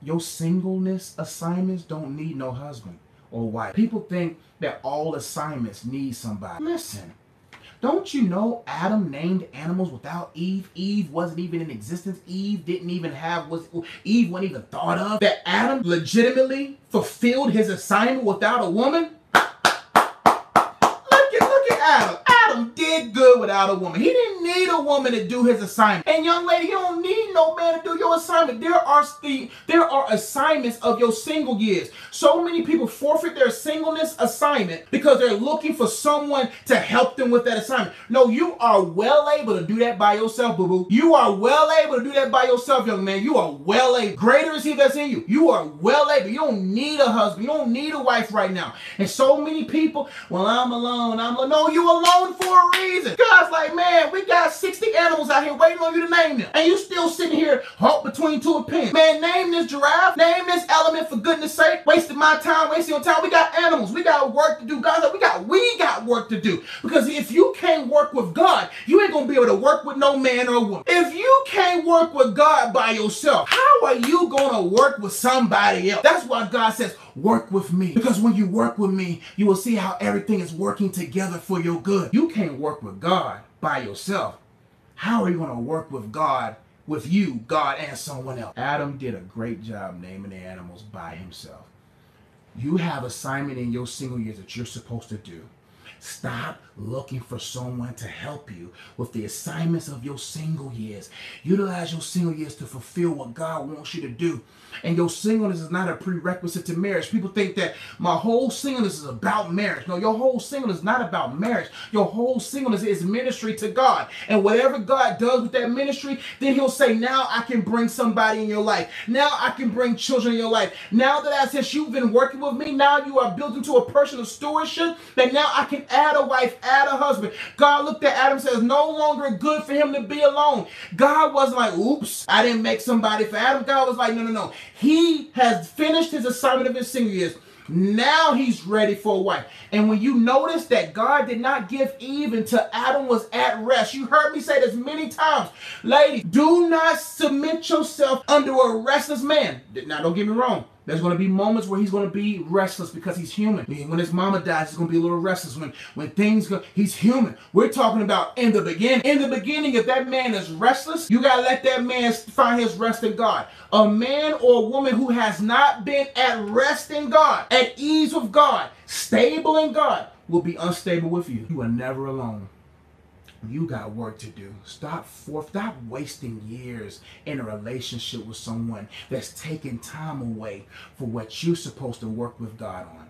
Your singleness assignments don't need no husband or wife. People think that all assignments need somebody. Listen, don't you know Adam named animals without Eve? Eve wasn't even in existence. Eve didn't even have, Eve wasn't even thought of. That Adam legitimately fulfilled his assignment without a woman? Look at Adam. Adam did good without a woman. He didn't need a woman to do his assignment. And young lady, you don't need no man to do your assignment. There are assignments of your single years. So many people forfeit their singleness assignment because they're looking for someone to help them with that assignment. No, you are well able to do that by yourself, boo-boo. You are well able to do that by yourself, young man. You are well able. Greater is he that's in you. You are well able. You don't need a husband. You don't need a wife right now. And so many people, well, I'm alone. No, you alone for a reason. God's like, man, we got 60 animals out here waiting on you to name them. And you still sitting here hot between two opinions. Man, name this giraffe. Name this element for goodness sake. Wasting my time, wasting your time. We got animals. We got work to do. God's like, we got work to do. Because if you can't work with God, you ain't going to be able to work with no man or woman. If you can't work with God by yourself, how are you going to work with somebody else? That's why God says, work with me. Because when you work with me, you will see how everything is working together for your good. You can't work with God by yourself. How are you going to work with God, with you, God, and someone else? Adam did a great job naming the animals by himself. You have assignment in your single years that you're supposed to do. Stop looking for someone to help you with the assignments of your single years. Utilize your single years to fulfill what God wants you to do. And your singleness is not a prerequisite to marriage. People think that my whole singleness is about marriage. No, your whole singleness is not about marriage. Your whole singleness is ministry to God. And whatever God does with that ministry, then he'll say, now I can bring somebody in your life. Now I can bring children in your life. Now that since you've been working with me, now you are built into a person of stewardship, that now I can add a wife, add a husband. God looked at Adam and says, no longer good for him to be alone. God wasn't like, oops, I didn't make somebody for Adam. God was like, no. He has finished his assignment of his single years. Now he's ready for a wife. And when you notice that God did not give Eve until Adam was at rest. You heard me say this many times. Ladies, do not submit yourself under a restless man. Now, don't get me wrong. There's going to be moments where he's going to be restless because he's human. When his mama dies, he's going to be a little restless. When things go, he's human. We're talking about in the beginning. In the beginning, if that man is restless, you got to let that man find his rest in God. A man or a woman who has not been at rest in God, at ease with God, stable in God, will be unstable with you. You are never alone. You got work to do. Stop wasting years in a relationship with someone that's taking time away for what you're supposed to work with God on.